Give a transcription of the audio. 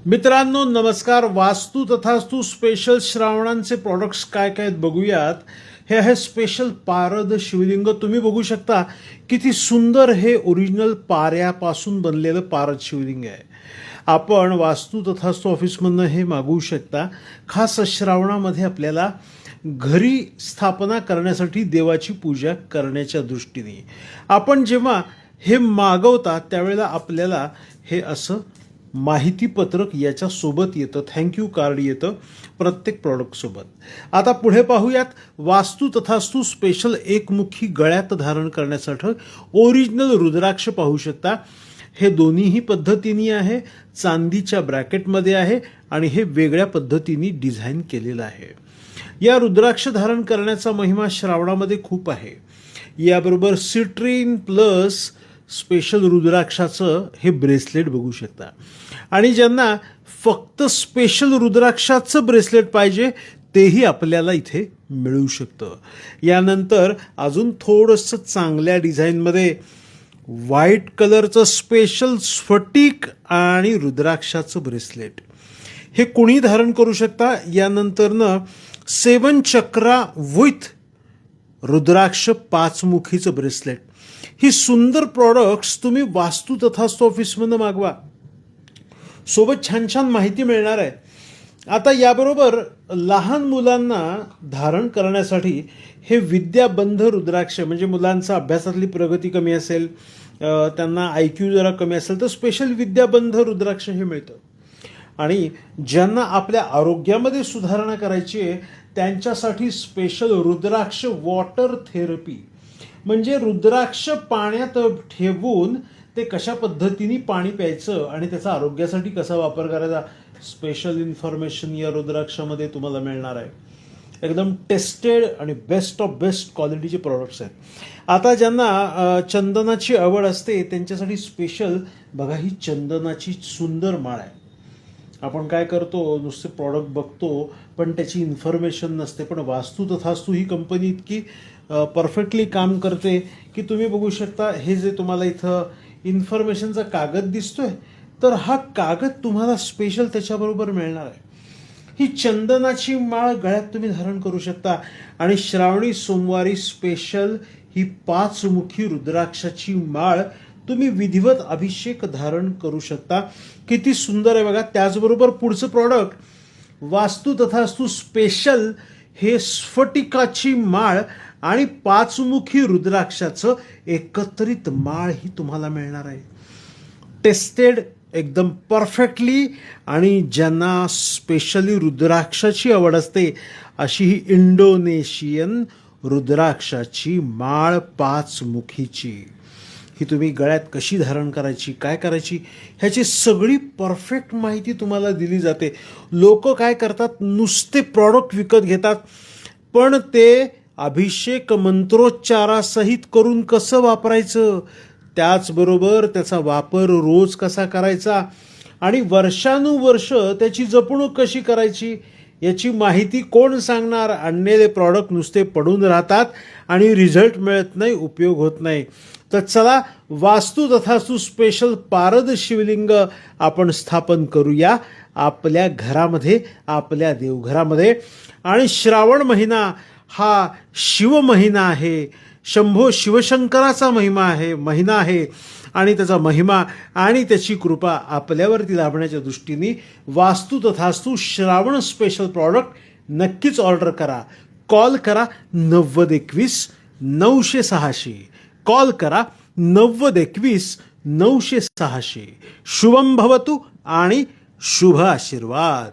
मित्रांनो नमस्कार. वास्तू तथास्तू स्पेशल श्रावणांचे प्रोडक्ट्स काय काय आहेत बघूयात. हे आहे स्पेशल पारद शिवलिंग. तुम्ही बघू शकता किती सुंदर हे ओरिजिनल पाऱ्यापासून बनलेलं पारद शिवलिंग आहे. आपण वास्तू तथास्तू ऑफिसमधनं हे मागवू शकता. खास श्रावणामध्ये आपल्याला घरी स्थापना करण्यासाठी देवाची पूजा करण्याच्या दृष्टीने आपण जेव्हा हे मागवता त्यावेळेला आपल्याला हे असं माहितीपत्रक याच्यासोबत येतं. थँक्यू कार्ड येतं प्रत्येक प्रॉडक्टसोबत. आता पुढे पाहूयात. वास्तू तथास्तू स्पेशल एकमुखी गळ्यात धारण करण्यासाठी ओरिजिनल रुद्राक्ष पाहू शकता. हे दोन्हीही पद्धतीने आहे. चांदीच्या ब्रॅकेटमध्ये आहे आणि हे वेगळ्या पद्धतीने डिझाईन केलेलं आहे. या रुद्राक्ष धारण करण्याचा महिमा श्रावणामध्ये खूप आहे. याबरोबर सिट्रीन प्लस स्पेशल रुद्राक्षाचं हे ब्रेसलेट बघू शकता. आणि ज्यांना फक्त स्पेशल रुद्राक्षाचं ब्रेसलेट पाहिजे तेही आपल्याला इथे मिळू शकतं. यानंतर अजून थोडंसं चांगल्या डिझाईनमध्ये व्हाईट कलरचं स्पेशल स्फटिक आणि रुद्राक्षाचं ब्रेसलेट हे कुणी धारण करू शकता. यानंतरनं 7 चक्रा विथ रुद्राक्ष 5 मुखीचं ब्रेसलेट. ही सुंदर प्रॉडक्ट्स तुम्ही वास्तू तथास्तू ऑफिसमधनं मागवा. सोबत छान छान माहिती मिळणार आहे. आता याबरोबर लहान मुलांना धारण करण्यासाठी हे विद्याबंध रुद्राक्ष, म्हणजे मुलांचा अभ्यासातली प्रगती कमी असेल, त्यांना IQ जरा कमी असेल तर स्पेशल विद्याबंध रुद्राक्ष हे मिळतं. आणि ज्यांना आपल्या आरोग्यामध्ये सुधारणा करायची आहे त्यांच्यासाठी स्पेशल रुद्राक्ष वॉटर थेरपी, म्हणजे रुद्राक्ष पाण्यात ठेवून ते कशा पद्धतीने पाणी प्यायचं आणि त्याचा आरोग्यासाठी कसा वापर करायचा स्पेशल इन्फॉर्मेशन या रुद्राक्षामध्ये तुम्हाला मिळणार आहे. एकदम टेस्टेड आणि बेस्ट ऑफ बेस्ट क्वालिटीचे प्रॉडक्ट्स आहेत. आता ज्यांना चंदनाची आवड असते त्यांच्यासाठी स्पेशल बघा ही चंदनाची सुंदर माळ आहे. आपण काय करतो नुसते प्रॉडक्ट बघतो पण त्याची इन्फॉर्मेशन नसते. पण वास्तू तथास्तू ही कंपनी इतकी परफेक्टली काम करते की तुम्ही बघू शकता. हे जे तुम्हाला इथं इन्फॉर्मेशनचा कागद दिसतोय तर हा कागद तुम्हाला स्पेशल त्याच्याबरोबर मिळणार आहे. ही चंदनाची माळ गळ्यात तुम्ही धारण करू शकता. आणि श्रावणी सोमवारी स्पेशल ही 5 मुखी रुद्राक्षाची माळ तुम्ही विधिवत अभिषेक धारण करू शकता. किती सुंदर आहे बघा. त्याचबरोबर पुढचं प्रॉडक्ट वास्तू तथास्तू स्पेशल हे स्फटिकाची माळ आणि 5 मुखी रुद्राक्षाचं एकत्रित माळ ही तुम्हाला मिळणार आहे. टेस्टेड एकदम परफेक्टली. आणि ज्यांना स्पेशली रुद्राक्षाची आवड असते अशी ही इंडोनेशियन रुद्राक्षाची माळ 5 मुखीची ही तुम्ही गळ्यात कशी धारण करायची, काय करायची ह्याची सगळी परफेक्ट माहिती तुम्हाला दिली जाते. लोक काय करतात नुसते प्रॉडक्ट विकत घेतात पण ते अभिषेक मंत्रोच्चारासहित करून कसं वापरायचं, त्याचबरोबर त्याचा वापर रोज कसा करायचा आणि वर्षानुवर्ष त्याची जपणूक कशी करायची याची माहिती कोण सांगणार. आणलेले प्रॉडक्ट नुसते पडून राहतात आणि रिझल्ट मिळत नाही, उपयोग होत नाही. तर चला वास्तू तथास्तू स्पेशल पारद शिवलिंग आपण स्थापन करूया आपल्या घरामध्ये, आपल्या देवघरामध्ये. आणि श्रावण महिना हा शिव महिना आहे. शंभो शिवशंकराचा महिना आहे आणि त्याचा महिमा आणि त्याची कृपा आपल्यावरती लाभण्याच्या दृष्टीने वास्तू तथास्तू श्रावण स्पेशल प्रॉडक्ट नक्कीच ऑर्डर करा. कॉल करा 9021-900-600. कॉल करा 9021-900-600. शुभम भवतु आणि शुभ आशीर्वाद.